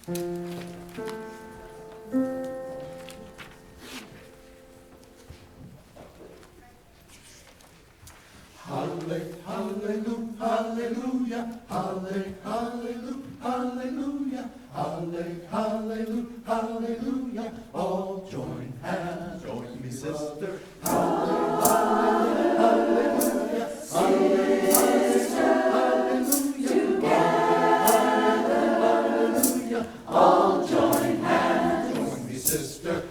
Hallelujah, hallelujah, hallelujah, hallelujah, hallelujah. All join hands, join me, sister. Hallelujah, hallelujah, hallelujah. All join hands, join me, sister.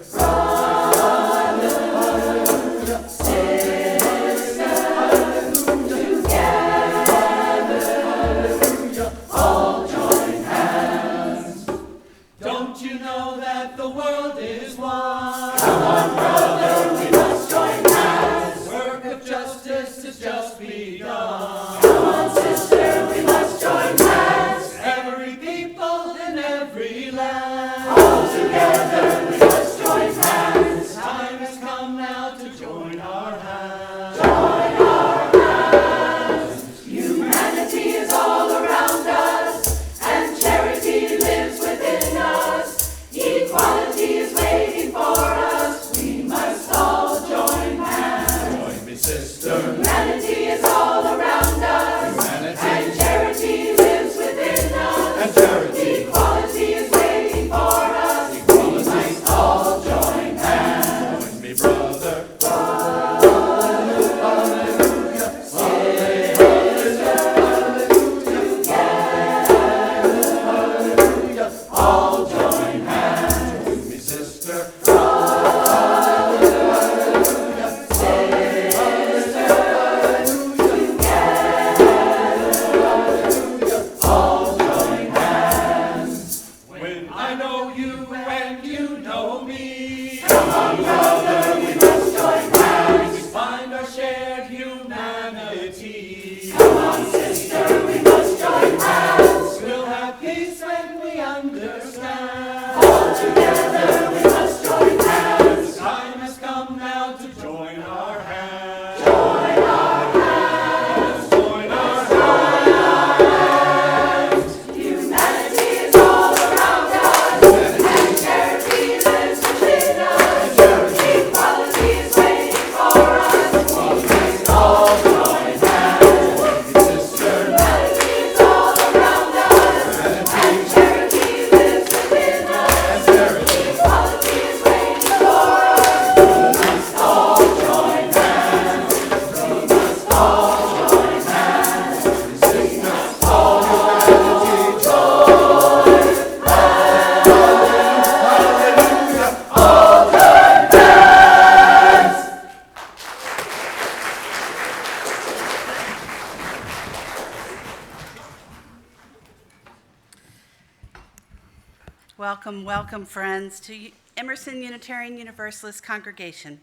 Welcome, friends, to Emerson Unitarian Universalist Congregation.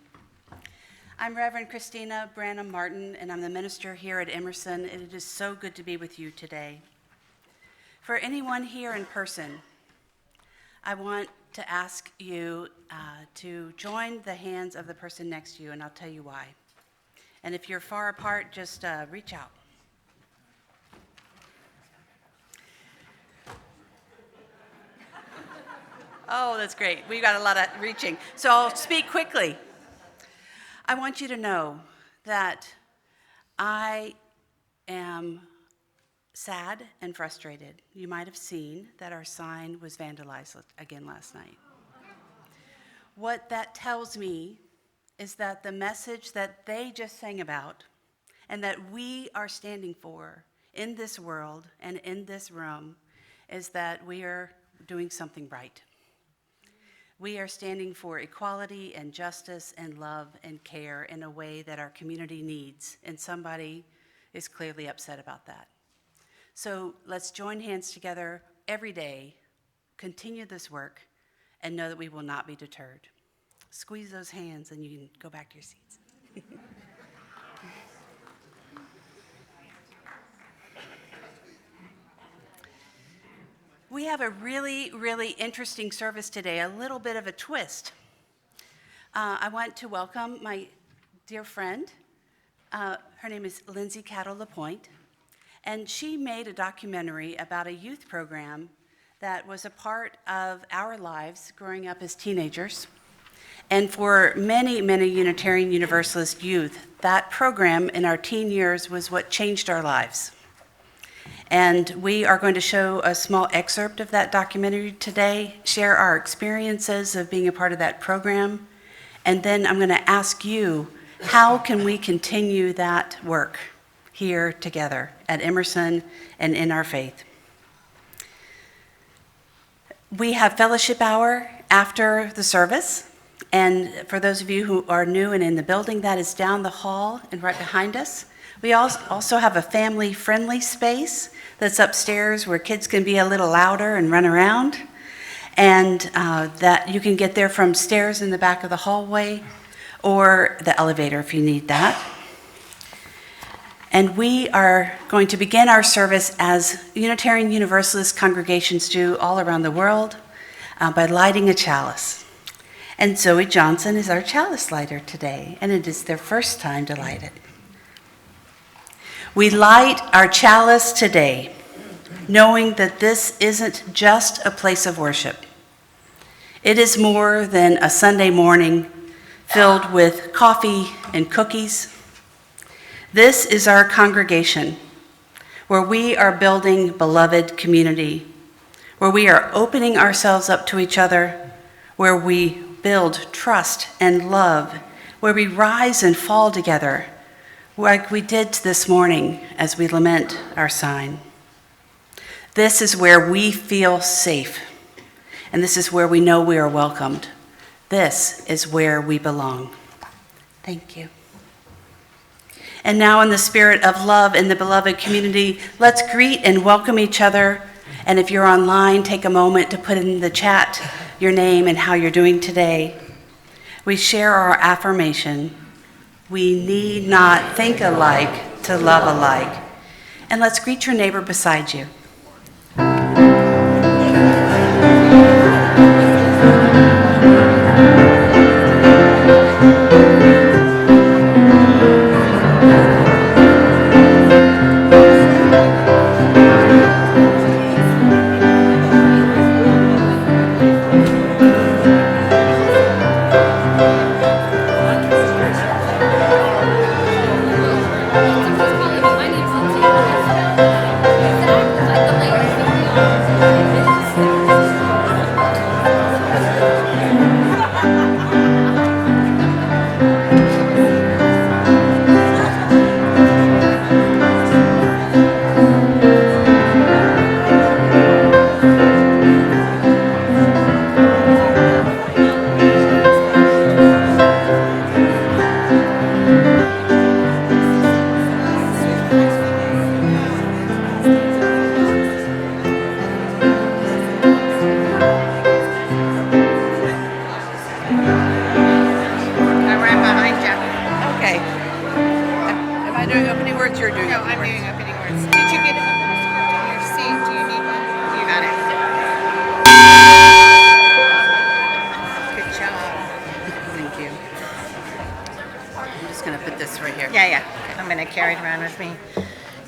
I'm Reverend Christina Branum-Martin, and I'm the minister here at Emerson, and it is so good to be with you today. For anyone here in person, I want to ask you to join the hands of the person next to you, and I'll tell you why. And if you're far apart, just reach out. Oh, that's great. We've got a lot of reaching. So I'll speak quickly. I want you to know that I am sad and frustrated. You might have seen that our sign was vandalized again last night. What that tells me is that the message that they just sang about and that we are standing for in this world and in this room is that we are doing something right. We are standing for equality and justice and love and care in a way that our community needs, and somebody is clearly upset about that. So let's join hands together every day, continue this work, and know that we will not be deterred. Squeeze those hands and you can go back to your seats. We have a really, really interesting service today, a little bit of a twist. I want to welcome my dear friend. Her name is Lindsay Cattle LaPointe, and she made a documentary about a youth program that was a part of our lives growing up as teenagers. And for many, many Unitarian Universalist youth, that program in our teen years was what changed our lives. And we are going to show a small excerpt of that documentary today, share our experiences of being a part of that program, and then I'm going to ask you, how can we continue that work here together at Emerson and in our faith? We have fellowship hour after the service, and for those of you who are new and in the building, that is down the hall and right behind us. We also have a family-friendly space that's upstairs where kids can be a little louder and run around, and that you can get there from stairs in the back of the hallway or the elevator if you need that. And we are going to begin our service as Unitarian Universalist congregations do all around the world by lighting a chalice. And Zoe Johnson is our chalice lighter today, and it is their first time to light it. We light our chalice today, knowing that this isn't just a place of worship. It is more than a Sunday morning filled with coffee and cookies. This is our congregation, where we are building beloved community, where we are opening ourselves up to each other, where we build trust and love, where we rise and fall together, like we did this morning as we lament our sign. This is where we feel safe, and this is where we know we are welcomed. This is where we belong. Thank you. And now, in the spirit of love in the beloved community, let's greet and welcome each other. And if you're online, take a moment to put in the chat your name and how you're doing today. We share our affirmation. We need not think alike to love alike. And let's greet your neighbor beside you.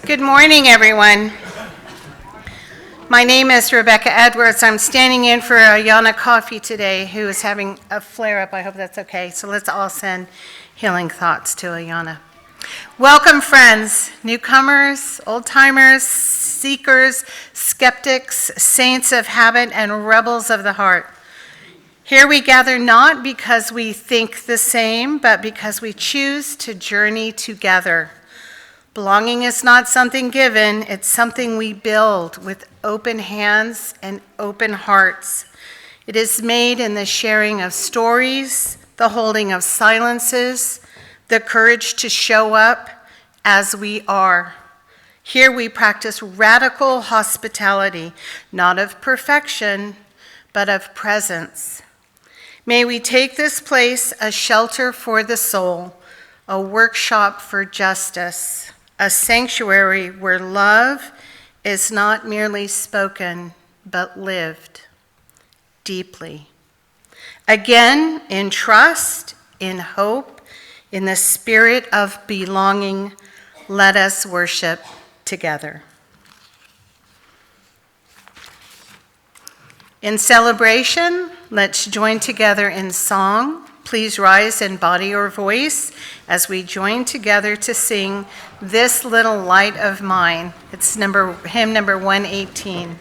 Good morning, everyone. My name is Rebecca Edwards. I'm standing in for Ayana Coffey today, who is having a flare-up. I hope that's okay. So let's all send healing thoughts to Ayana. Welcome, friends, newcomers, old-timers, seekers, skeptics, saints of habit, and rebels of the heart. Here we gather not because we think the same, but because we choose to journey together. Belonging is not something given, it's something we build with open hands and open hearts. It is made in the sharing of stories, the holding of silences, the courage to show up as we are. Here we practice radical hospitality, not of perfection, but of presence. May we take this place a shelter for the soul, a workshop for justice, a sanctuary where love is not merely spoken, but lived deeply. Again, in trust, in hope, in the spirit of belonging, let us worship together. In celebration, let's join together in song. Please rise in body or voice as we join together to sing This Little Light of Mine. It's hymn number 118.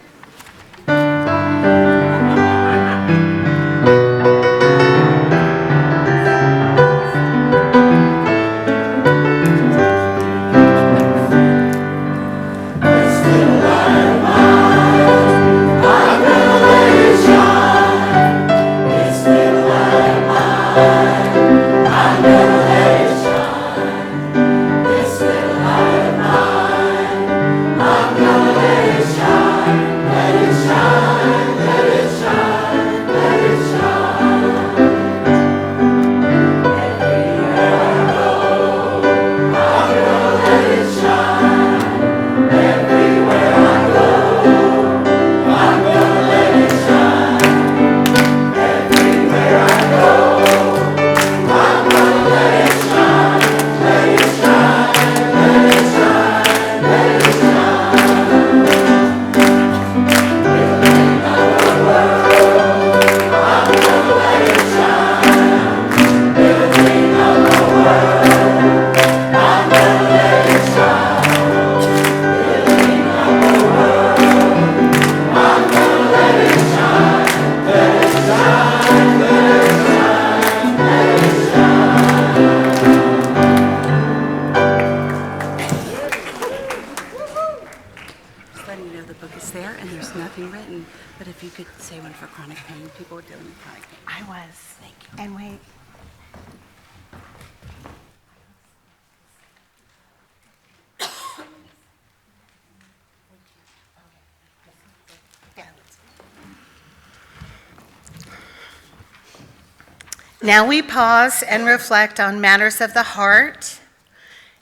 Now we pause and reflect on matters of the heart.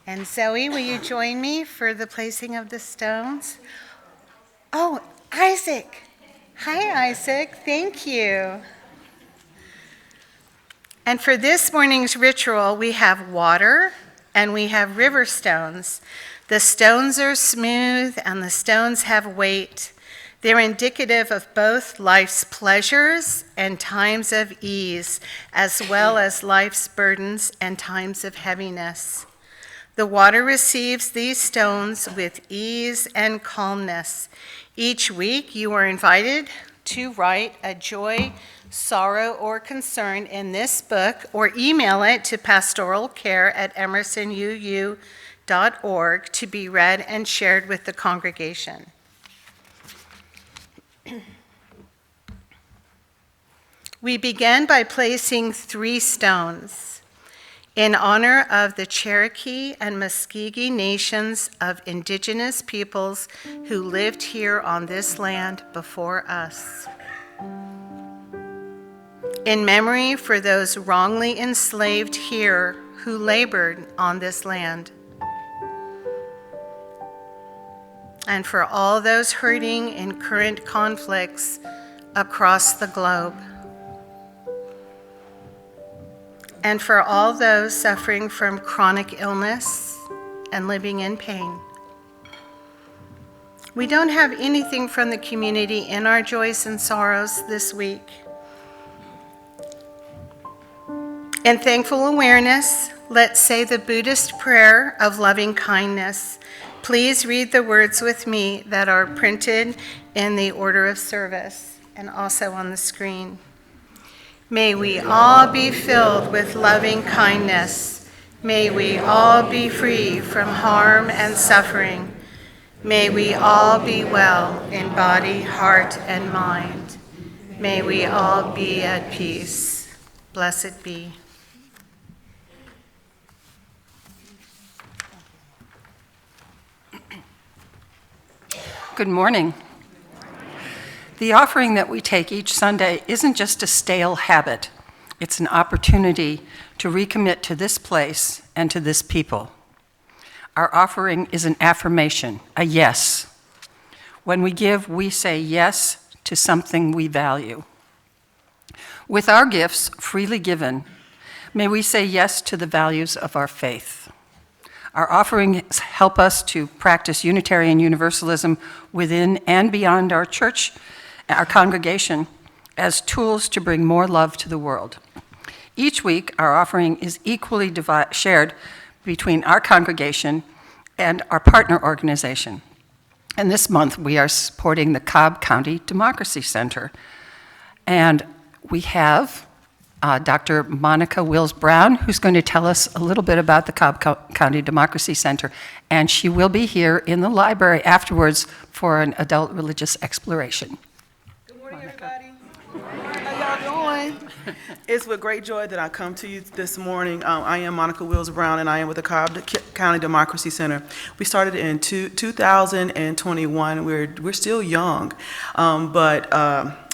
And Zoe, will you join me for the placing of the stones? Oh, Isaac. Hi, Isaac. Thank you. And for this morning's ritual, we have water and we have river stones. The stones are smooth and the stones have weight. They're indicative of both life's pleasures and times of ease, as well as life's burdens and times of heaviness. The water receives these stones with ease and calmness. Each week, you are invited to write a joy, sorrow, or concern in this book, or email it to pastoralcare@emersonuu.org to be read and shared with the congregation. We begin by placing 3 stones in honor of the Cherokee and Muskogee nations of indigenous peoples who lived here on this land before us. In memory for those wrongly enslaved here who labored on this land. And for all those hurting in current conflicts across the globe. And for all those suffering from chronic illness and living in pain. We don't have anything from the community in our joys and sorrows this week. In thankful awareness, let's say the Buddhist prayer of loving kindness. Please read the words with me that are printed in the order of service and also on the screen. May we all be filled with loving kindness. May we all be free from harm and suffering. May we all be well in body, heart, and mind. May we all be at peace. Blessed be. Good morning. The offering that we take each Sunday isn't just a stale habit. It's an opportunity to recommit to this place and to this people. Our offering is an affirmation, a yes. When we give, we say yes to something we value. With our gifts freely given, may we say yes to the values of our faith. Our offerings help us to practice Unitarian Universalism within and beyond our church, our congregation as tools to bring more love to the world. Each week, our offering is equally shared between our congregation and our partner organization. And this month, we are supporting the Cobb County Democracy Center. And we have Dr. Monica Wills-Brown, who's going to tell us a little bit about the Cobb County Democracy Center. And she will be here in the library afterwards for an adult religious exploration. Good morning, everybody. How y'all doing? It's with great joy that I come to you this morning. I am Monica Wills-Brown, and I am with the Cobb County Democracy Center. We started in 2021. We're still young,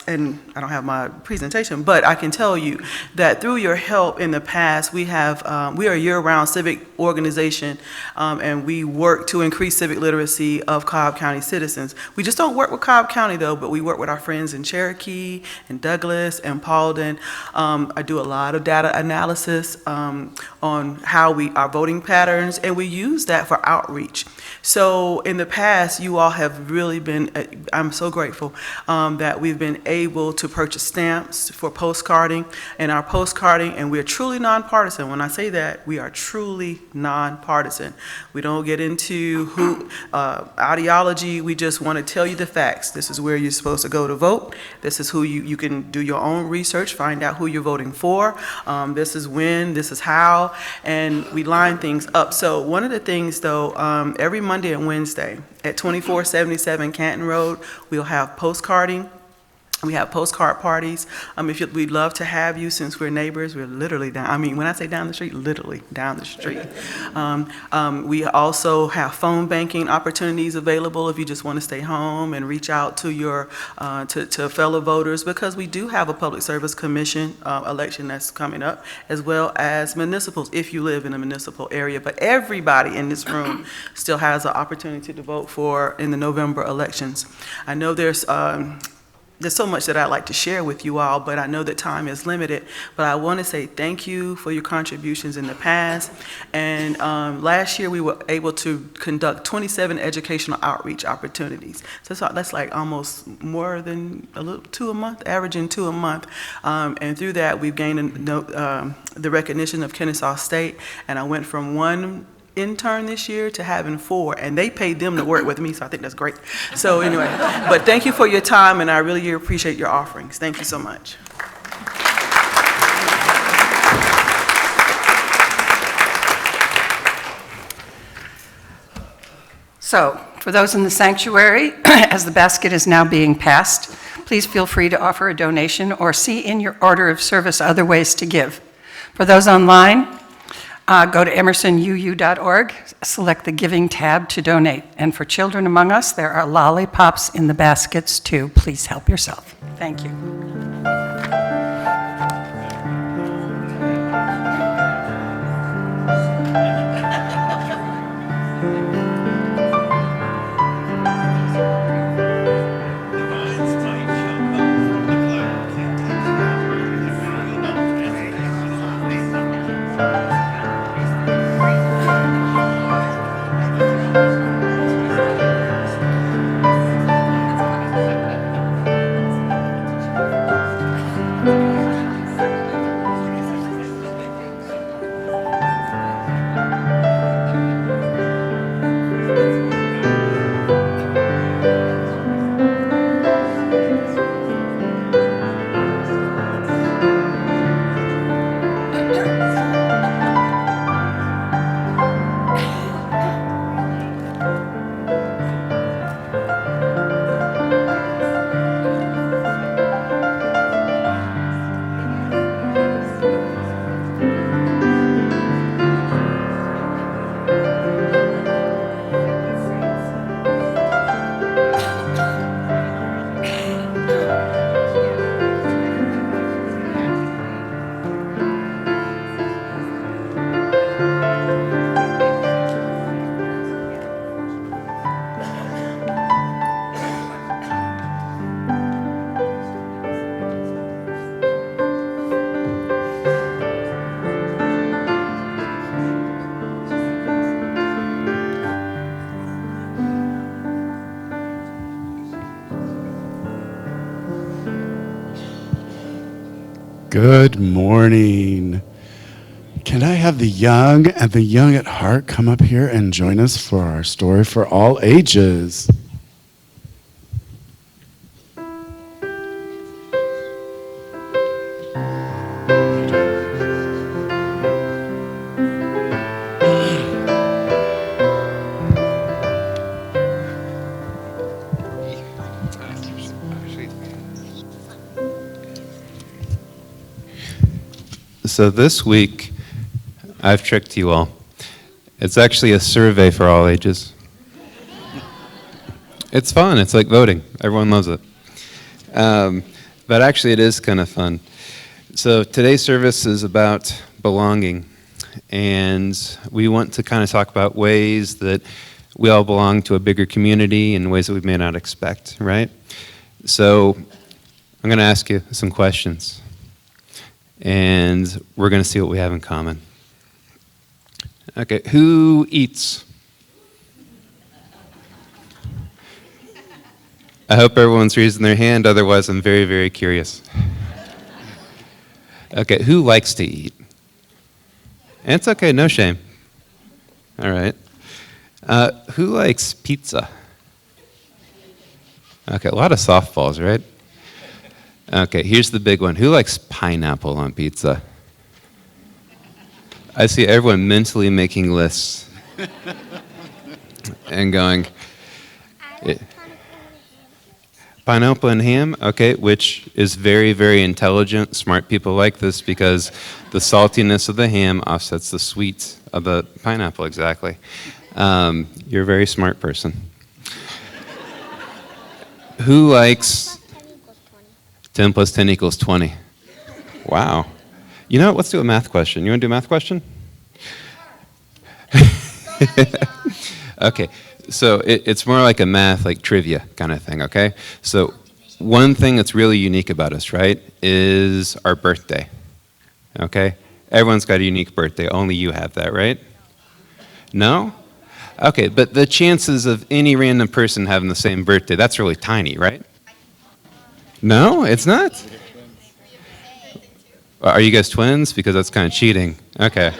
and I don't have my presentation, but I can tell you that through your help in the past, we are a year-round civic organization, and we work to increase civic literacy of Cobb County citizens. We just don't work with Cobb County, though, but we work with our friends in Cherokee, and Douglas, and Paulden. I do a lot of data analysis on how our voting patterns, and we use that for outreach. So in the past, you all have really been, I'm so grateful that we've been able to purchase stamps for postcarding, and our postcarding, and we're truly nonpartisan. When I say that, we are truly nonpartisan. We don't get into ideology. We just want to tell you the facts. This is where you're supposed to go to vote. This is who you can do your own research, find out who you're voting for. This is when, this is how, and we line things up. So one of the things, though, every Monday and Wednesday at 2477 Canton Road, we'll have postcarding. We have postcard parties. We'd love to have you, since we're neighbors. We're literally down. I mean, when I say down the street, literally down the street. We also have phone banking opportunities available if you just want to stay home and reach out to your to fellow voters, because we do have a Public Service Commission election that's coming up, as well as municipals if you live in a municipal area. But everybody in this room still has an opportunity to vote for in the November elections. I know there's so much that I'd like to share with you all, but I know that time is limited. But I want to say thank you for your contributions in the past. And last year, we were able to conduct 27 educational outreach opportunities. So that's like almost more than two a month, averaging 2 a month. And through that, we've gained the recognition of Kennesaw State. And I went from one intern this year to having 4, and they paid them to work with me, so I think that's great. So anyway, but thank you for your time, and I really appreciate your offerings. Thank you so much. So, for those in the sanctuary, as the basket is now being passed, please feel free to offer a donation or see in your order of service other ways to give. For those online, go to emersonuu.org, select the Giving tab to donate. And for children among us, there are lollipops in the baskets too. Please help yourself. Thank you. Good morning. Can I have the young and the young at heart come up here and join us for our story for all ages? So this week, I've tricked you all. It's actually a survey for all ages. It's fun. It's like voting. Everyone loves it. But actually, it is kind of fun. So today's service is about belonging. And we want to kind of talk about ways that we all belong to a bigger community in ways that we may not expect, right? So I'm going to ask you some questions. And we're going to see what we have in common. Okay, who eats? I hope everyone's raising their hand, otherwise I'm very, very curious. Okay, who likes to eat? And it's okay, no shame. All right. Who likes pizza? Okay, a lot of softballs, right? Okay, here's the big one. Who likes pineapple on pizza? I see everyone mentally making lists and going, pineapple and ham? Okay, which is very, very intelligent. Smart people like this because the saltiness of the ham offsets the sweet of the pineapple, exactly. You're a very smart person. Who likes 10 plus 10 equals 20? Wow. You know what? Let's do a math question. You want to do a math question? Okay. So it's more like a math, like trivia kind of thing, okay? So one thing that's really unique about us, right, is our birthday, okay? Everyone's got a unique birthday. Only you have that, right? No? Okay, but the chances of any random person having the same birthday, that's really tiny, right? No, it's not? Are you guys twins? Because that's kind of cheating. Okay.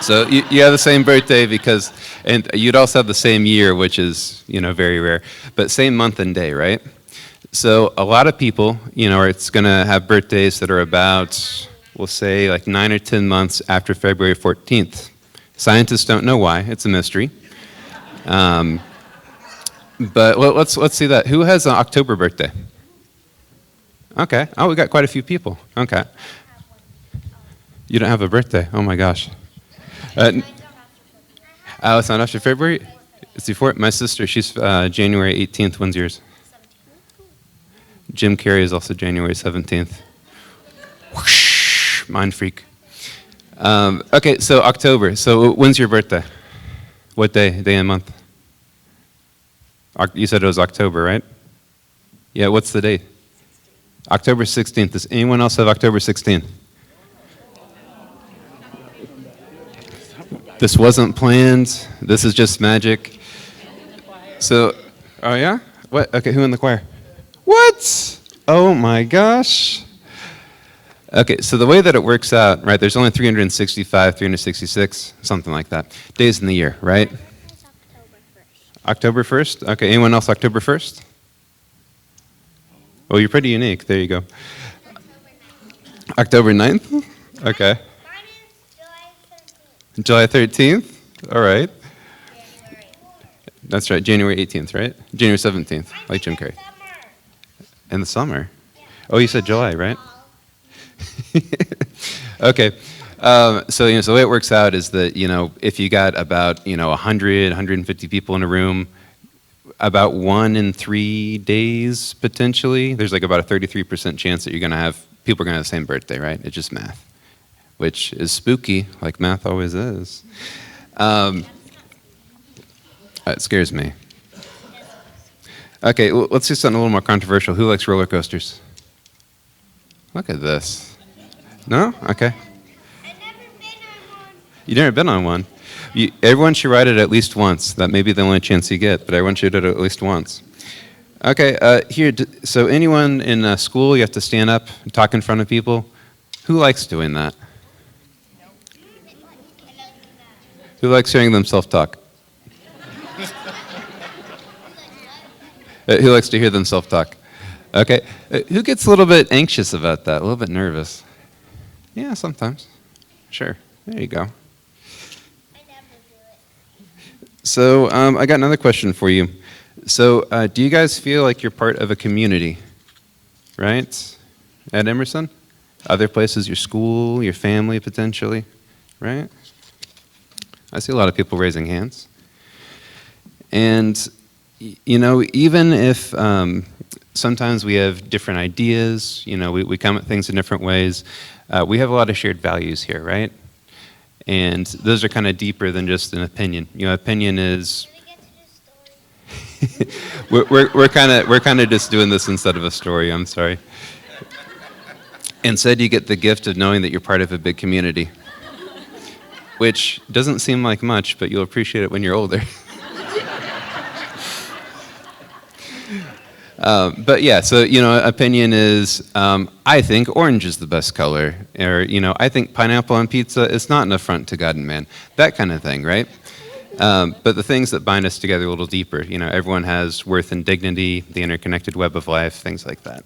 So you have the same birthday because, and you'd also have the same year, which is, very rare, but same month and day, right? So a lot of people, it's going to have birthdays that are about, we'll say, like 9 or 10 months after February 14th. Scientists don't know why. It's a mystery. But let's see that. Who has an October birthday? Okay. Oh, we got quite a few people. Okay. You don't have a birthday? Oh my gosh. Oh, it's not after February? It's before. My sister, she's January 18th. When's yours? Jim Carrey is also January 17th. Whoosh, mind freak. Okay, so October. So when's your birthday? What day? Day and month? You said it was October, right? Yeah, what's the date? October 16th. Does anyone else have October 16th? This wasn't planned. This is just magic. So, oh yeah? What? Okay, who in the choir? What? Oh my gosh. Okay, so the way that it works out, right, there's only 365, 366, something like that, days in the year, right? October 1st? Okay, anyone else October 1st? Oh, you're pretty unique. There you go. October 9th? Okay. July 13th? All right. That's right, January 18th, right? January 17th, like Jim Carrey. In the summer? Oh, you said July, right? Okay. So the way it works out is that, if you got about, 100, 150 people in a room, about 1 in 3 days, potentially, there's like about a 33% chance that people are going to have the same birthday, right? It's just math, which is spooky, like math always is. It scares me. Okay, well, let's do something a little more controversial. Who likes roller coasters? Look at this. No? Okay. You've never been on one? Everyone should ride it at least once. That may be the only chance you get, but everyone should do it at least once. Okay, here, so anyone in school, you have to stand up and talk in front of people? Who likes doing that? Who likes hearing themselves talk? Who likes to hear themselves talk? Okay, who gets a little bit anxious about that, a little bit nervous? Yeah, sometimes. Sure, there you go. So I got another question for you. So do you guys feel like you're part of a community, right? At Emerson? Other places, your school, your family potentially, right? I see a lot of people raising hands. And, you know, even if sometimes we have different ideas, you know, we come at things in different ways, we have a lot of shared values here, right? And those are kind of deeper than just an opinion. You know, opinion is... we're kind of just doing this instead of a story, I'm sorry. Instead, you get the gift of knowing that you're part of a big community, which doesn't seem like much, but you'll appreciate it when you're older. But yeah, so, you know, opinion is, I think orange is the best color, or, you know, I think pineapple on pizza is not an affront to God and man, that kind of thing, right? But the things that bind us together a little deeper, you know, everyone has worth and dignity, the interconnected web of life, things like that.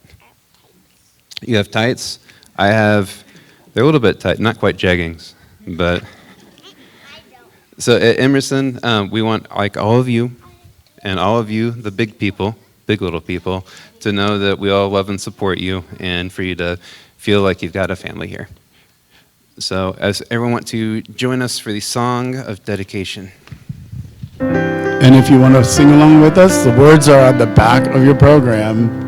You have tights. I have, they're a little bit tight, not quite jeggings, but. So at Emerson, we want, like all of you, and all of you, the big people, big little people, to know that we all love and support you, and for you to feel like you've got a family here. So as everyone want to join us for the song of dedication. And if you want to sing along with us, the words are on the back of your program.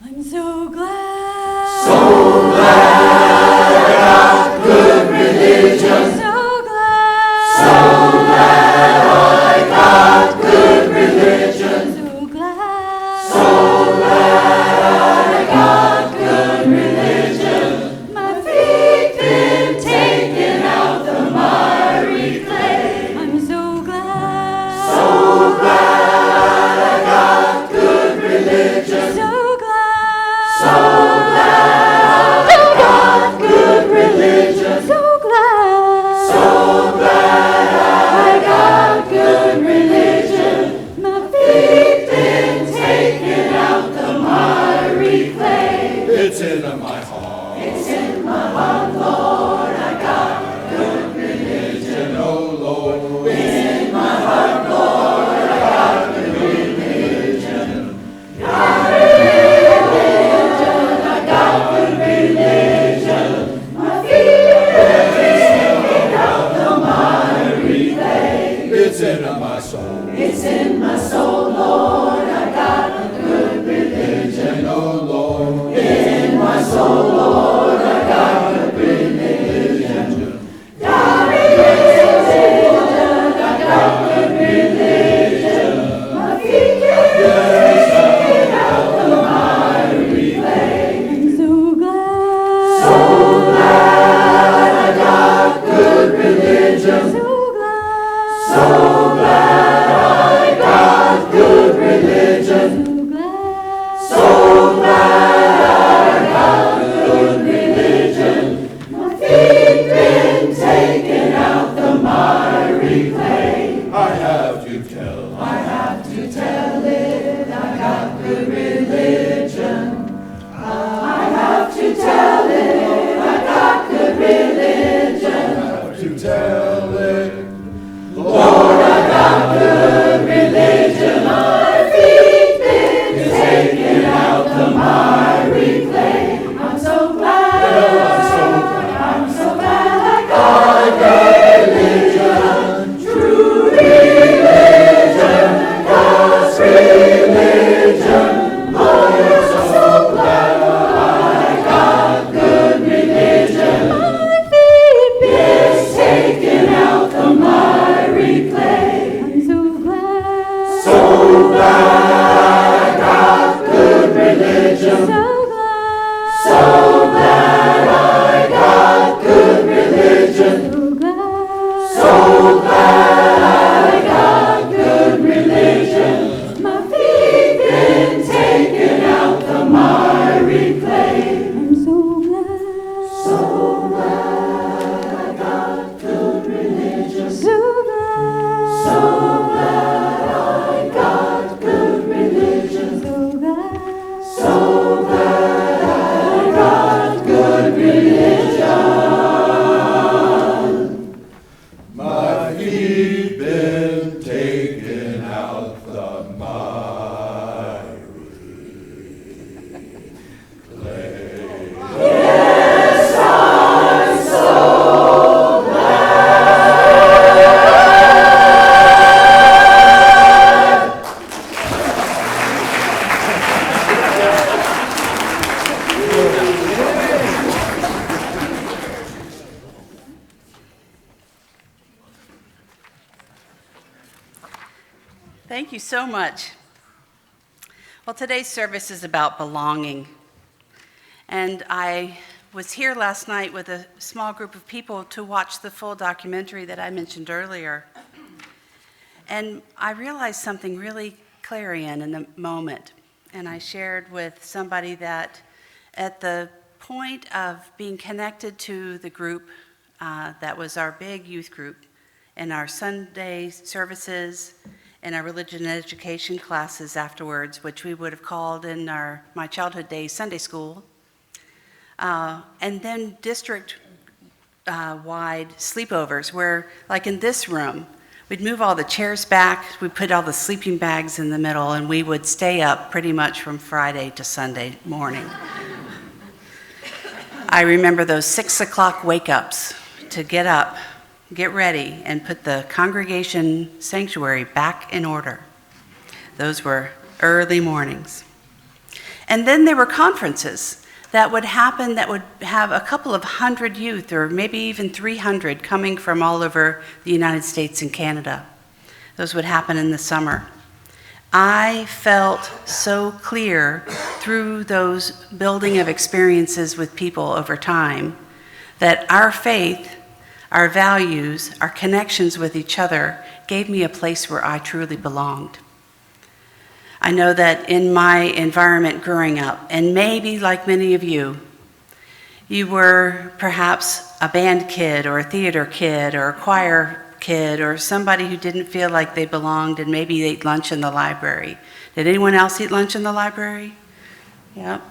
I'm so glad. soul. Thank you so much. Well, today's service is about belonging. And I was here last night with a small group of people to watch the full documentary that I mentioned earlier. And I realized something really clarion in the moment. And I shared with somebody that at the point of being connected to the group that was our big youth group in our Sunday services and our religion and education classes afterwards, which we would have called in my childhood days Sunday school, and then district-wide sleepovers where, like in this room, we'd move all the chairs back, we'd put all the sleeping bags in the middle, and we would stay up pretty much from Friday to Sunday morning. I remember those 6 o'clock wake-ups to get up, get ready, and put the congregation sanctuary back in order. Those were early mornings. And then there were conferences that would happen that would have a couple of hundred youth, or maybe even 300, coming from all over the United States and Canada. Those would happen in the summer. I felt so clear through those building of experiences with people over time that our faith, our values, our connections with each other gave me a place where I truly belonged. I know that in my environment growing up, and maybe like many of you, you were perhaps a band kid or a theater kid or a choir kid or somebody who didn't feel like they belonged and maybe ate lunch in the library. Did anyone else eat lunch in the library? Yep.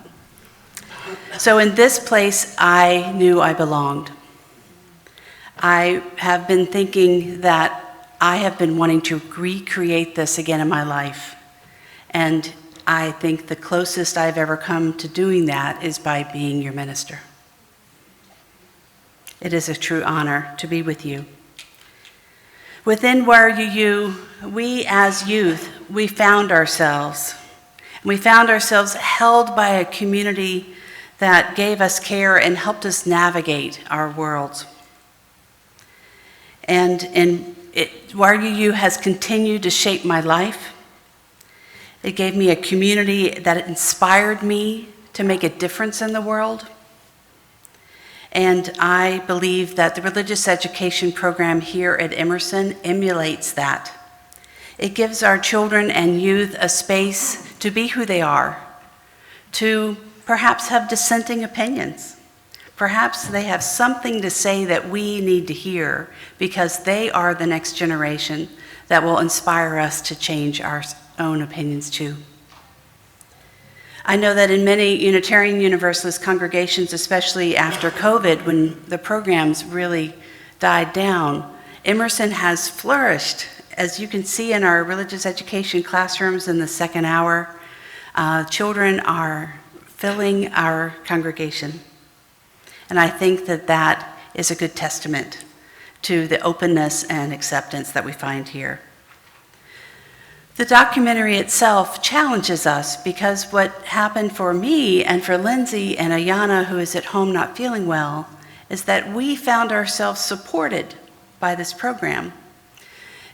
So in this place, I knew I belonged. I have been thinking that I have been wanting to recreate this again in my life. And I think the closest I've ever come to doing that is by being your minister. It is a true honor to be with you. Within Where Are You, we as youth, we found ourselves. We found ourselves held by a community that gave us care and helped us navigate our worlds. And Where Are You has continued to shape my life. It gave me a community that inspired me to make a difference in the world. And I believe that the religious education program here at Emerson emulates that. It gives our children and youth a space to be who they are, to perhaps have dissenting opinions. Perhaps they have something to say that we need to hear because they are the next generation that will inspire us to change our own opinions too. I know that in many Unitarian Universalist congregations, especially after COVID, when the programs really died down, Emerson has flourished. As you can see in our religious education classrooms in the second hour, children are filling our congregation. And I think that that is a good testament to the openness and acceptance that we find here. The documentary itself challenges us because what happened for me and for Lindsay and Ayana, who is at home not feeling well, is that we found ourselves supported by this program.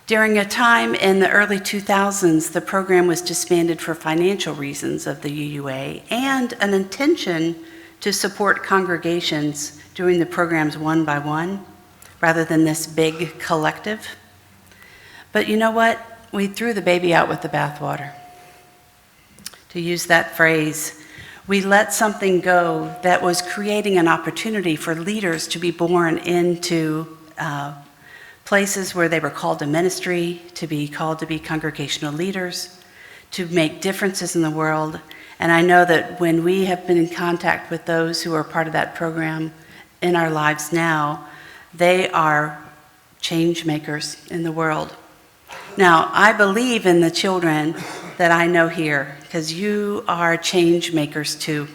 During a time in the early 2000s, the program was disbanded for financial reasons of the UUA and an intention to support congregations doing the programs one by one, rather than this big collective. But you know what? We threw the baby out with the bathwater. To use that phrase, we let something go that was creating an opportunity for leaders to be born into places where they were called to ministry, to be called to be congregational leaders, to make differences in the world. And I know that when we have been in contact with those who are part of that program in our lives now, they are change makers in the world. Now, I believe in the children that I know here, because you are change makers too.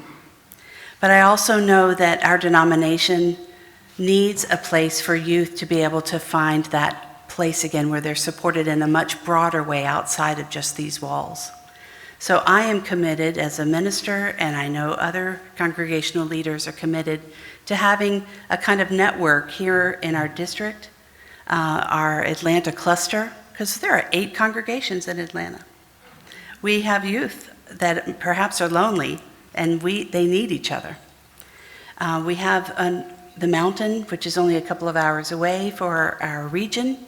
But I also know that our denomination needs a place for youth to be able to find that place again where they're supported in a much broader way outside of just these walls. So I am committed as a minister, and I know other congregational leaders are committed to having a kind of network here in our district, our Atlanta cluster, because there are 8 congregations in Atlanta. We have youth that perhaps are lonely, and they need each other. We have the mountain, which is only a couple of hours away, for our region,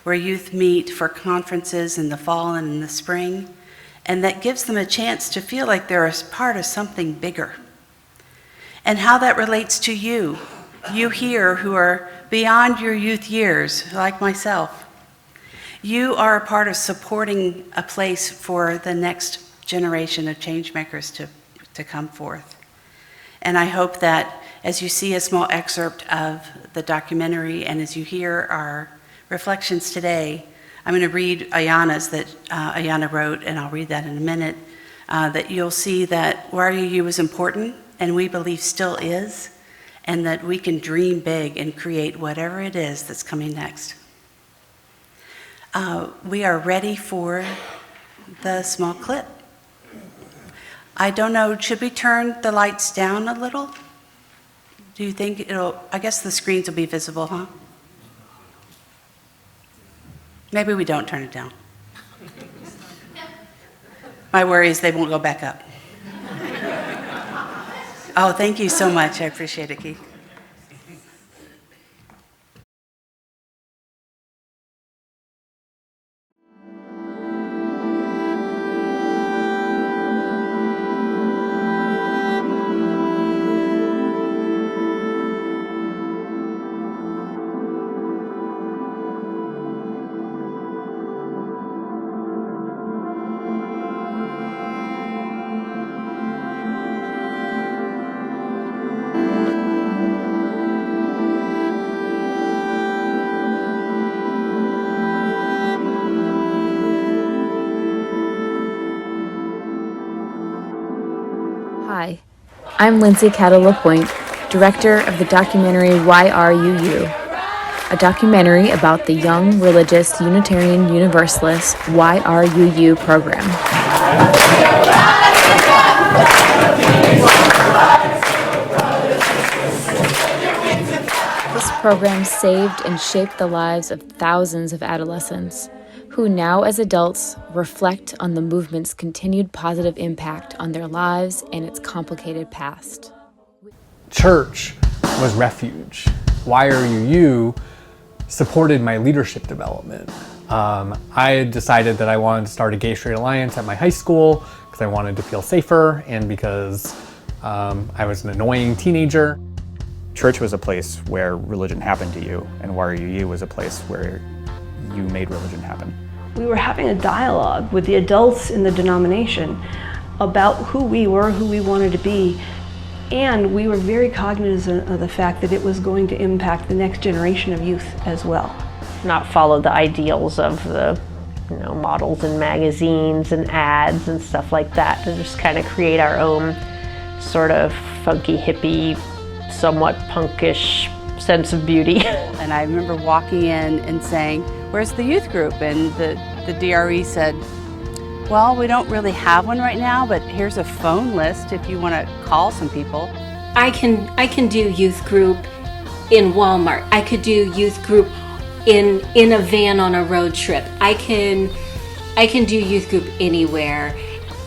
where youth meet for conferences in the fall and in the spring, and that gives them a chance to feel like they're a part of something bigger. And how that relates to you here who are beyond your youth years, like myself. You are a part of supporting a place for the next generation of changemakers to come forth. And I hope that as you see a small excerpt of the documentary and as you hear our reflections today, I'm going to read Ayana's that Ayana wrote, and I'll read that in a minute, that you'll see that YRUU is important, and we believe still is, and that we can dream big and create whatever it is that's coming next. We are ready for the small clip. I don't know, should we turn the lights down a little? Do you think I guess the screens will be visible, huh? Maybe we don't turn it down. My worry is they won't go back up. Oh, thank you so much. I appreciate it, Keith. Hi, I'm Lindsay Cattle-LaPointe, director of the documentary YRUU, a documentary about the Young Religious Unitarian Universalist YRUU program. This program saved and shaped the lives of thousands of adolescents who now as adults reflect on the movement's continued positive impact on their lives and its complicated past. Church was refuge. YRUU supported my leadership development. I had decided that I wanted to start a gay straight alliance at my high school because I wanted to feel safer and because I was an annoying teenager. Church was a place where religion happened to you, and YRUU was a place where you made religion happen. We were having a dialogue with the adults in the denomination about who we were, who we wanted to be, and we were very cognizant of the fact that it was going to impact the next generation of youth as well. Not follow the ideals of the models in magazines and ads and stuff like that, to just kind of create our own sort of funky, hippie, somewhat punkish sense of beauty. And I remember walking in and saying, "Where's the youth group?" And the DRE said, "Well, we don't really have one right now, but here's a phone list if you want to call some people." I can do youth group in Walmart. I could do youth group in a van on a road trip. I can do youth group anywhere.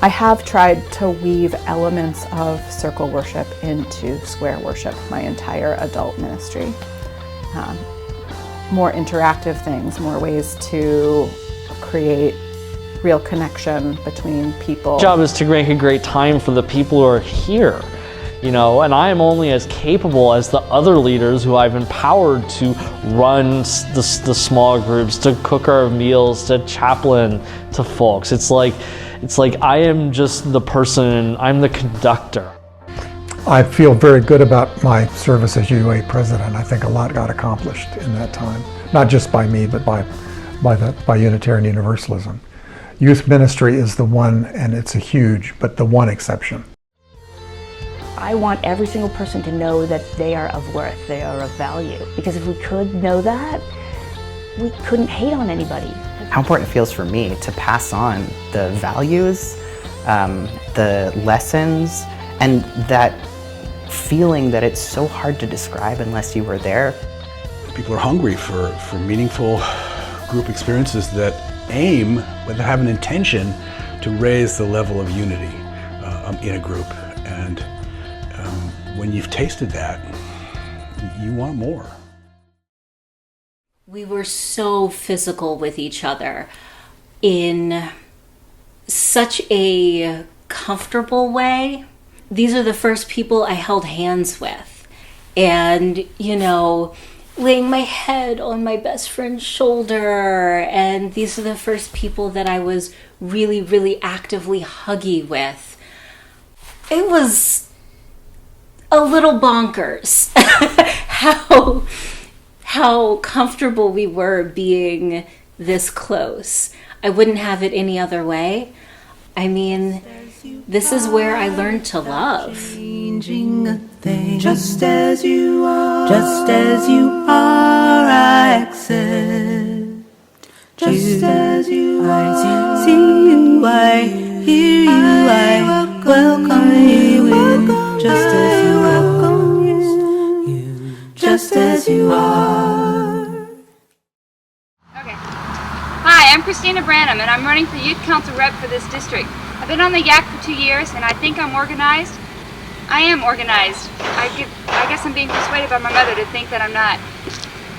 I have tried to weave elements of circle worship into square worship my entire adult ministry. More interactive things, more ways to create real connection between people. My job is to make a great time for the people who are here, and I am only as capable as the other leaders who I've empowered to run the small groups, to cook our meals, to chaplain to folks. It's like I am just the person, I'm the conductor. I feel very good about my service as UUA president. I think a lot got accomplished in that time, not just by me, but by Unitarian Universalism. Youth ministry is the one, and it's the one exception. I want every single person to know that they are of worth, they are of value. Because if we could know that, we couldn't hate on anybody. How important it feels for me to pass on the values, the lessons, and that feeling that it's so hard to describe unless you were there. People are hungry for meaningful group experiences that aim, that have an intention to raise the level of unity in a group. And when you've tasted that, you want more. We were so physical with each other in such a comfortable way. These are the first people I held hands with. And, you know, laying my head on my best friend's shoulder. And these are the first people that I was really, really actively huggy with. It was a little bonkers how comfortable we were being this close. I wouldn't have it any other way. I mean, this is where I learned to love. Just as you are, I accept. Just as you are, I see you, I hear you, I welcome you. Just as you are, just as you are. Okay. Hi, I'm Christina Branum, and I'm running for Youth Council Rep for this district. I've been on the YAC for 2 years, and I think I'm organized. I am organized. I guess I'm being persuaded by my mother to think that I'm not.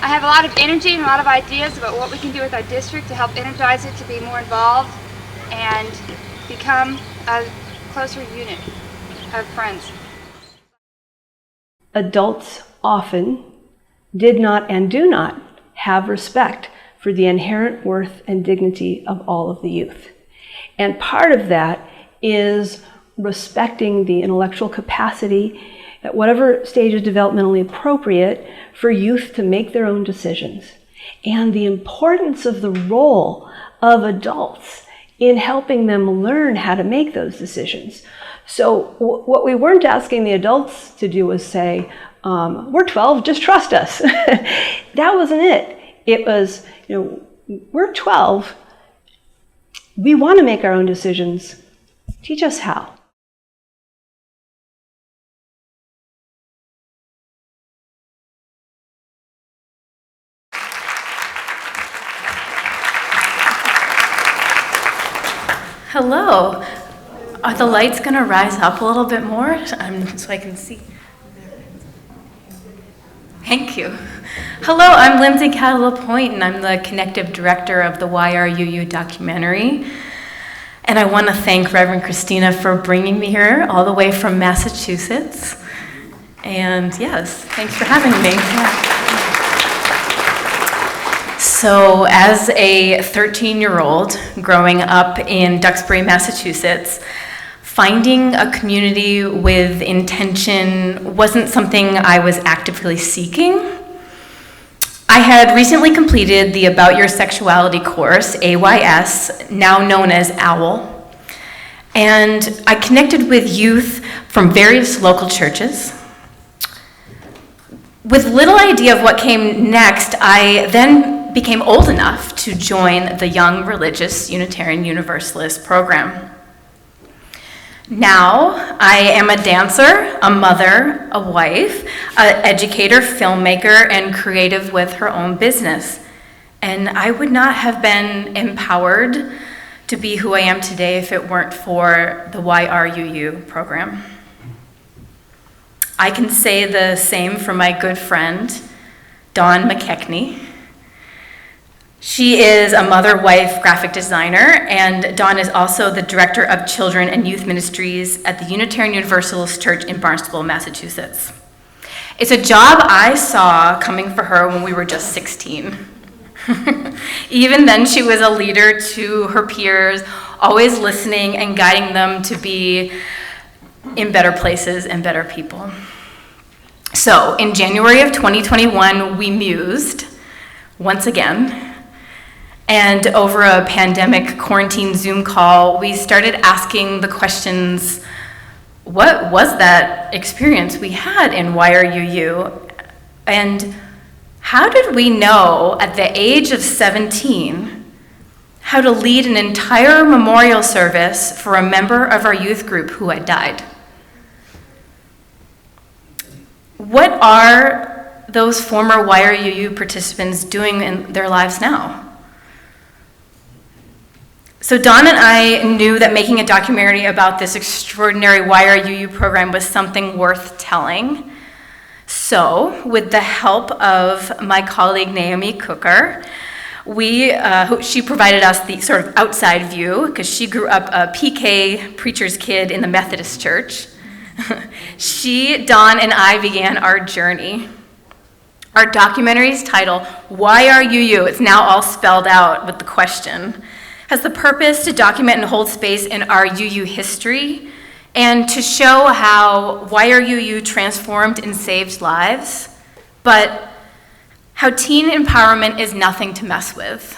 I have a lot of energy and a lot of ideas about what we can do with our district to help energize it to be more involved and become a closer unit of friends. Adults often did not and do not have respect for the inherent worth and dignity of all of the youth. And part of that is respecting the intellectual capacity at whatever stage is developmentally appropriate for youth to make their own decisions, and the importance of the role of adults in helping them learn how to make those decisions. So what we weren't asking the adults to do was say, we're 12, just trust us. That wasn't it. It was, we're 12, we want to make our own decisions, teach us how. Hello. Are the lights going to rise up a little bit more so I can see? Thank you. Hello, I'm Lindsay Cattle-LaPointe, and I'm the Connective Director of the YRUU documentary. And I want to thank Reverend Christina for bringing me here all the way from Massachusetts. And yes, thanks for having me. So as a 13-year-old growing up in Duxbury, Massachusetts, finding a community with intention wasn't something I was actively seeking. I had recently completed the About Your Sexuality course, AYS, now known as OWL, and I connected with youth from various local churches. With little idea of what came next, I then became old enough to join the Young Religious Unitarian Universalist program. Now, I am a dancer, a mother, a wife, an educator, filmmaker, and creative with her own business. And I would not have been empowered to be who I am today if it weren't for the YRUU program. I can say the same for my good friend, Dawn McKechnie. She is a mother, wife, graphic designer, and Dawn is also the Director of Children and Youth Ministries at the Unitarian Universalist Church in Barnstable, Massachusetts. It's a job I saw coming for her when we were just 16. Even then, she was a leader to her peers, always listening and guiding them to be in better places and better people. So, in January of 2021, we mused once again. And over a pandemic quarantine Zoom call, we started asking the questions, what was that experience we had in YRUU? And how did we know at the age of 17 how to lead an entire memorial service for a member of our youth group who had died? What are those former YRUU participants doing in their lives now? So Dawn and I knew that making a documentary about this extraordinary Why Are You program was something worth telling. So, with the help of my colleague Naomi Cooker, she provided us the sort of outside view, because she grew up a PK preacher's kid in the Methodist church. Dawn, and I began our journey. Our documentary's title, Why Are You? It's now all spelled out with the question, has the purpose to document and hold space in our UU history and to show how Why Are You transformed and saved lives, but how teen empowerment is nothing to mess with.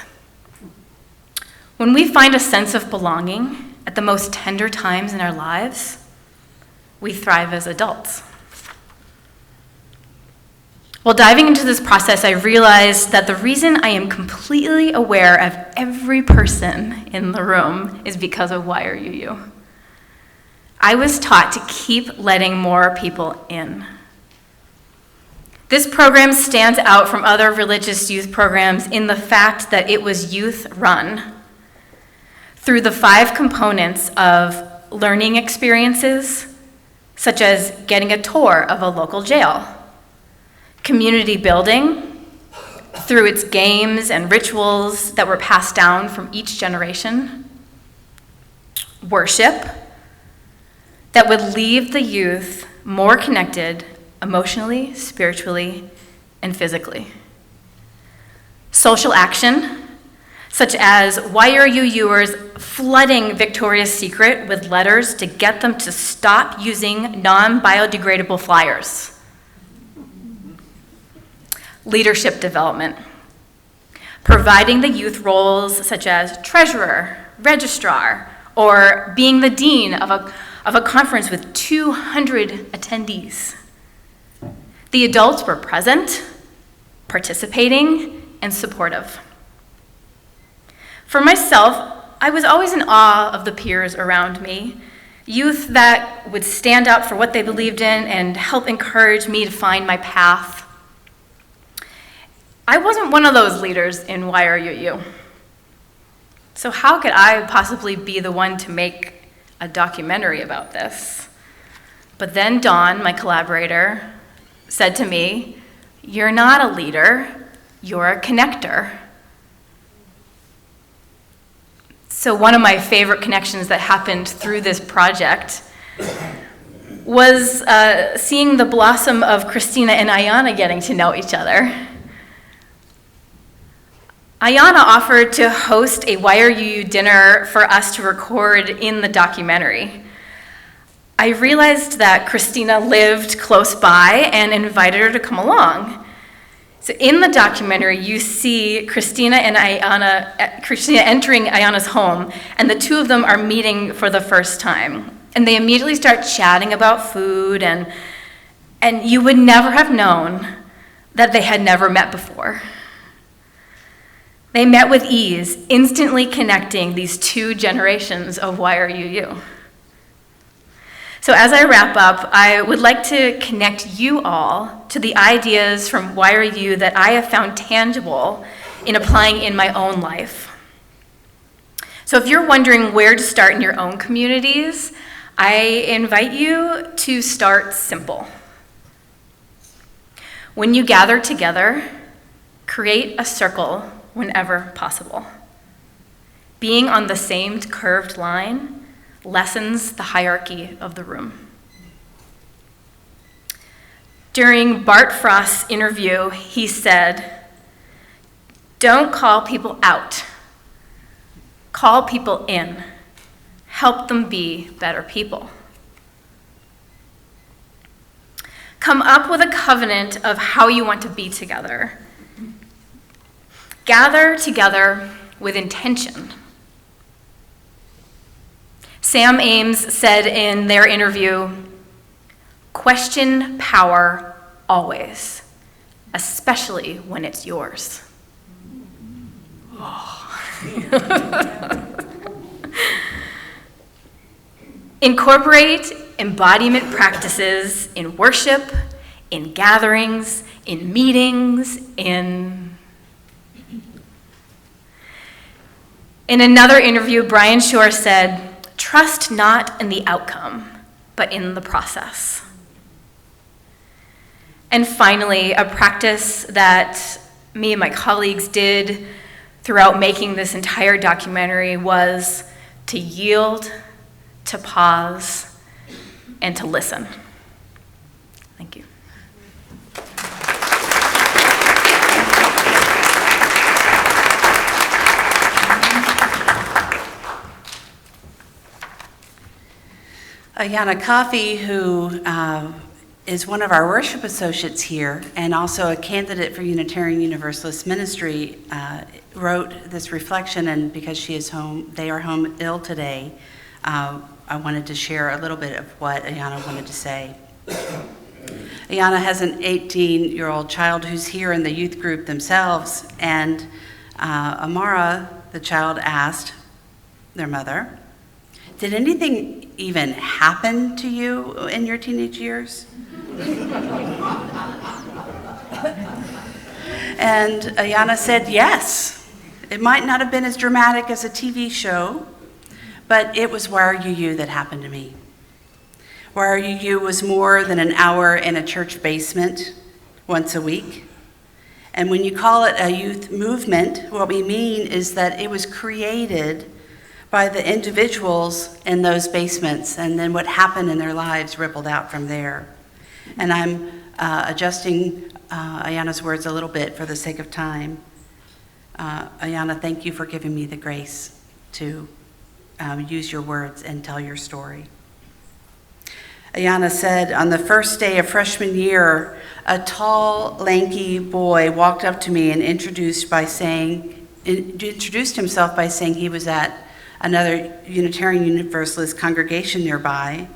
When we find a sense of belonging at the most tender times in our lives, we thrive as adults. While diving into this process, I realized that the reason I am completely aware of every person in the room is because of Why Are You? I was taught to keep letting more people in. This program stands out from other religious youth programs in the fact that it was youth-run through the 5 components of learning experiences, such as getting a tour of a local jail, community building through its games and rituals that were passed down from each generation, worship that would leave the youth more connected emotionally, spiritually, and physically. Social action, such as Why Are You-ers flooding Victoria's Secret with letters to get them to stop using non-biodegradable flyers. Leadership development, providing the youth roles such as treasurer, registrar, or being the dean of a conference with 200 attendees. The adults were present, participating, and supportive. For myself, I was always in awe of the peers around me, youth that would stand up for what they believed in and help encourage me to find my path. I wasn't one of those leaders in Why Are You? So how could I possibly be the one to make a documentary about this? But then Dawn, my collaborator, said to me, "You're not a leader, you're a connector." So one of my favorite connections that happened through this project was seeing the blossom of Christina and Ayana getting to know each other. Ayana offered to host a Why Are You dinner for us to record in the documentary. I realized that Christina lived close by and invited her to come along. So in the documentary, you see Christina entering Ayana's home, and the two of them are meeting for the first time. And they immediately start chatting about food, and you would never have known that they had never met before. They met with ease, instantly connecting these 2 generations of Why Are You? So as I wrap up, I would like to connect you all to the ideas from Why Are You that I have found tangible in applying in my own life. So if you're wondering where to start in your own communities, I invite you to start simple. When you gather together, create a circle whenever possible. Being on the same curved line lessens the hierarchy of the room. During Bart Frost's interview, he said, "Don't call people out. Call people in. Help them be better people." Come up with a covenant of how you want to be together. Gather together with intention. Sam Ames said in their interview, "Question power always, especially when it's yours." Oh. Incorporate embodiment practices in worship, in gatherings, in meetings, in... In another interview, Brian Shore said, "Trust not in the outcome, but in the process." And finally, a practice that me and my colleagues did throughout making this entire documentary was to yield, to pause, and to listen. Thank you. Ayanna Coffey, who is one of our worship associates here and also a candidate for Unitarian Universalist Ministry, wrote this reflection, and because she is home, they are home ill today, I wanted to share a little bit of what Ayanna wanted to say. Ayanna has an 18-year-old child who's here in the youth group themselves, and Amara, the child, asked their mother, "Did anything even happen to you in your teenage years?" And Ayanna said, "Yes. It might not have been as dramatic as a TV show, but it was Why Are You You that happened to me. Why Are You You was more than an hour in a church basement once a week. And when you call it a youth movement, what we mean is that it was created by the individuals in those basements, and then what happened in their lives rippled out from there." And I'm adjusting Ayanna's words a little bit for the sake of time. Ayanna, thank you for giving me the grace to use your words and tell your story. Ayanna said, "On the first day of freshman year, a tall, lanky boy walked up to me and introduced himself by saying he was at another Unitarian Universalist congregation nearby,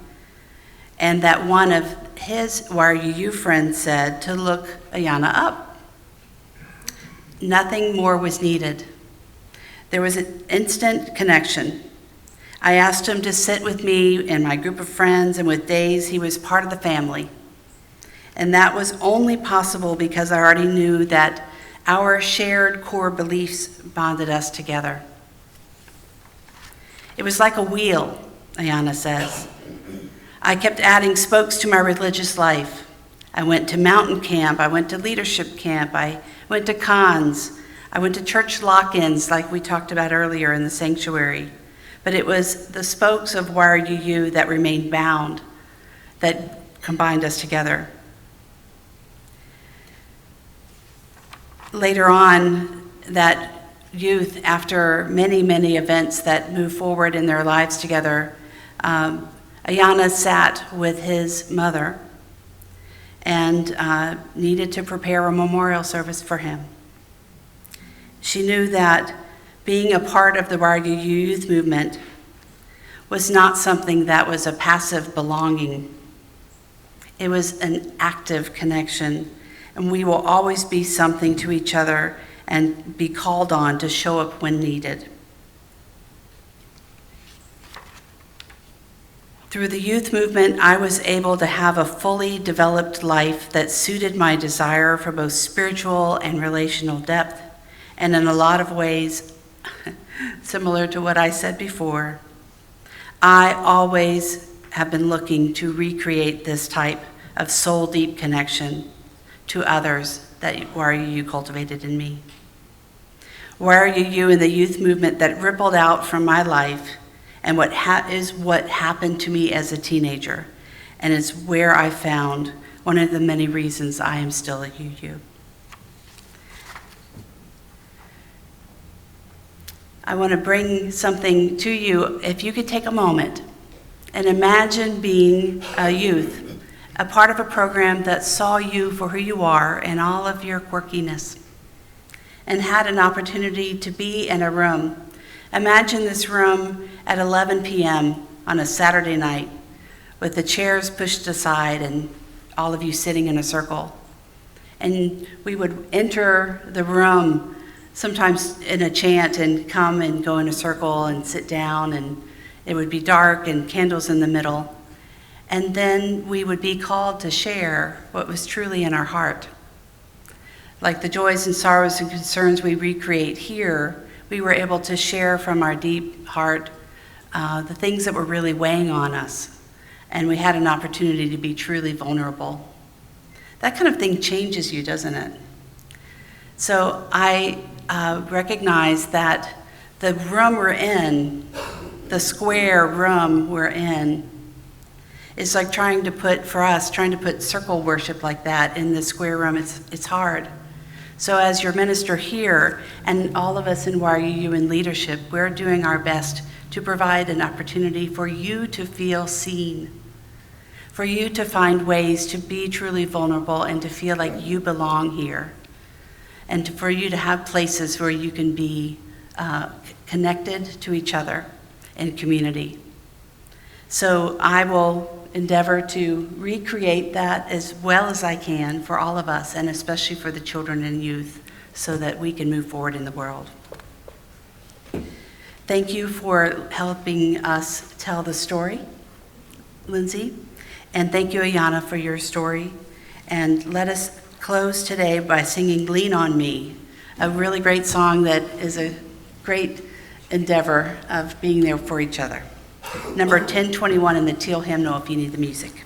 and that one of his Why Are You You friends said to look Ayanna up. Nothing more was needed. There was an instant connection. I asked him to sit with me and my group of friends, and with days he was part of the family. And that was only possible because I already knew that our shared core beliefs bonded us together. It was like a wheel," Ayanna says. "I kept adding spokes to my religious life. I went to mountain camp, I went to leadership camp, I went to cons, I went to church lock-ins like we talked about earlier in the sanctuary. But it was the spokes of Why Are You You that remained bound, that combined us together." Later on, that youth, after many, many events that move forward in their lives together, Ayanna sat with his mother and needed to prepare a memorial service for him. She knew that being a part of the Why Are You You youth movement was not something that was a passive belonging. It was an active connection, and we will always be something to each other and be called on to show up when needed. Through the youth movement, I was able to have a fully developed life that suited my desire for both spiritual and relational depth, and in a lot of ways, similar to what I said before, I always have been looking to recreate this type of soul-deep connection to others that Why Are You You cultivated in me. Why Are You You in the youth movement that rippled out from my life and what happened to me as a teenager, and it's where I found one of the many reasons I am still a UU. I want to bring something to you. If you could take a moment and imagine being a youth, a part of a program that saw you for who you are and all of your quirkiness, and had an opportunity to be in a room. Imagine this room at 11 p.m. on a Saturday night with the chairs pushed aside and all of you sitting in a circle. And we would enter the room sometimes in a chant and come and go in a circle and sit down, and it would be dark and candles in the middle. And then we would be called to share what was truly in our heart. Like the joys and sorrows and concerns we recreate here, we were able to share from our deep heart the things that were really weighing on us. And we had an opportunity to be truly vulnerable. That kind of thing changes you, doesn't it? So I recognize that the room we're in, the square room we're in, is like trying to put circle worship like that in the square room. It's hard. So as your minister here, and all of us in YUU in leadership, we're doing our best to provide an opportunity for you to feel seen, for you to find ways to be truly vulnerable and to feel like you belong here, and for you to have places where you can be connected to each other in community. So I will endeavor to recreate that as well as I can for all of us, and especially for the children and youth, so that we can move forward in the world. Thank you for helping us tell the story, Lindsay, and thank you, Ayana, for your story. And let us close today by singing Lean on Me, a really great song that is a great endeavor of being there for each other. Number 1021 in the Teal hymnal if you need the music.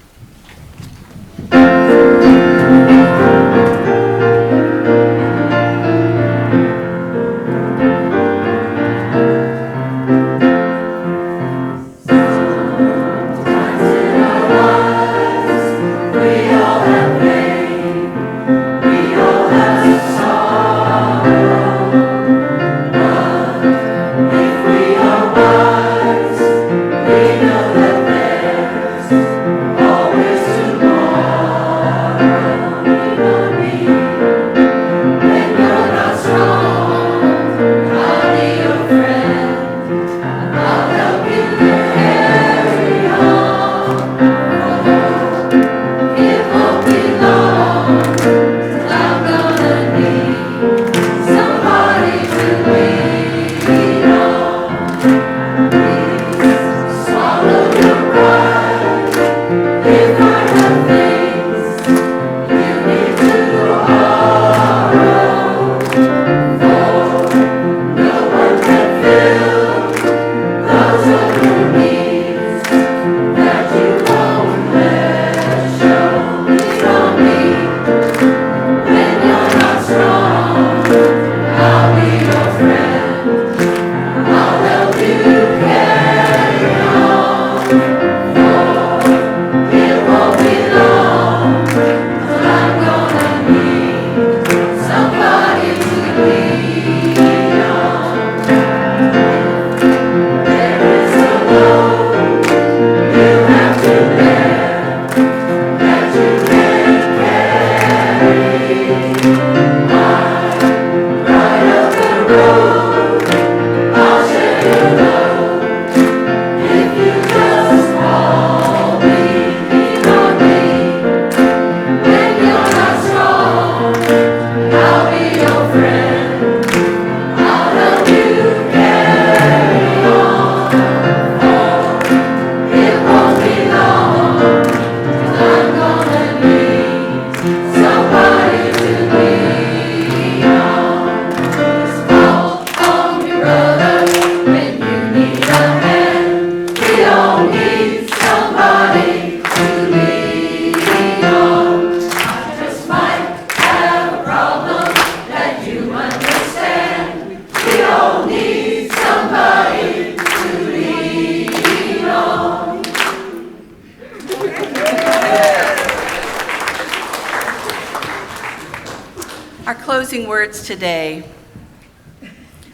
Our closing words today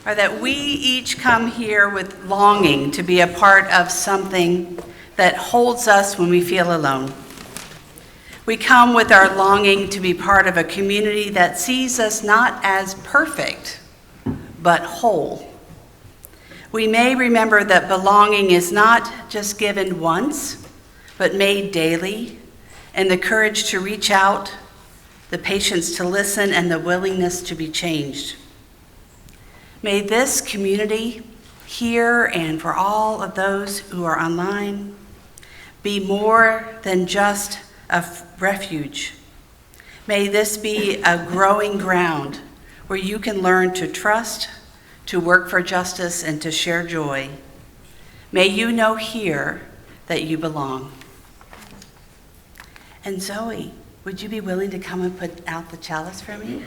are that we each come here with longing to be a part of something that holds us when we feel alone. We come with our longing to be part of a community that sees us not as perfect, but whole. We may remember that belonging is not just given once, but made daily, and the courage to reach out, the patience to listen, and the willingness to be changed. May this community here and for all of those who are online be more than just a refuge. May this be a growing ground where you can learn to trust, to work for justice, and to share joy. May you know here that you belong. And Zoe, would you be willing to come and put out the chalice for me?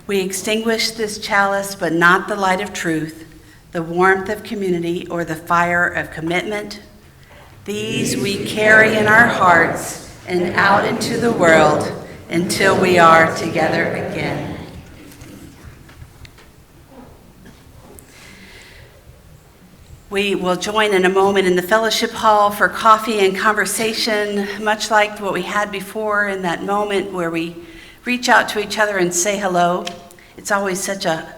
We extinguish this chalice, but not the light of truth, the warmth of community, or the fire of commitment. These we carry in our hearts and out into the world until we are together again. We will join in a moment in the fellowship hall for coffee and conversation, much like what we had before in that moment where we reach out to each other and say hello. It's always such a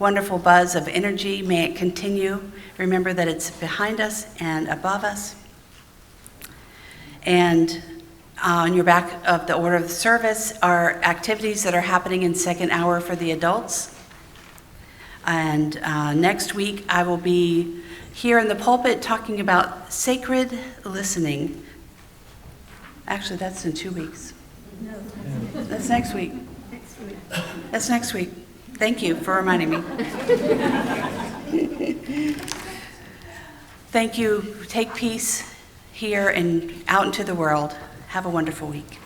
wonderful buzz of energy. May it continue. Remember that it's behind us and above us. And on your back of the order of the service are activities that are happening in second hour for the adults. And next week I will be here in the pulpit talking about sacred listening. Actually, that's in 2 weeks. No. That's next week. That's next week. Thank you for reminding me. Thank you. Take peace here and out into the world. Have a wonderful week.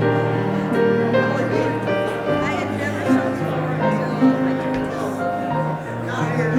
Amen.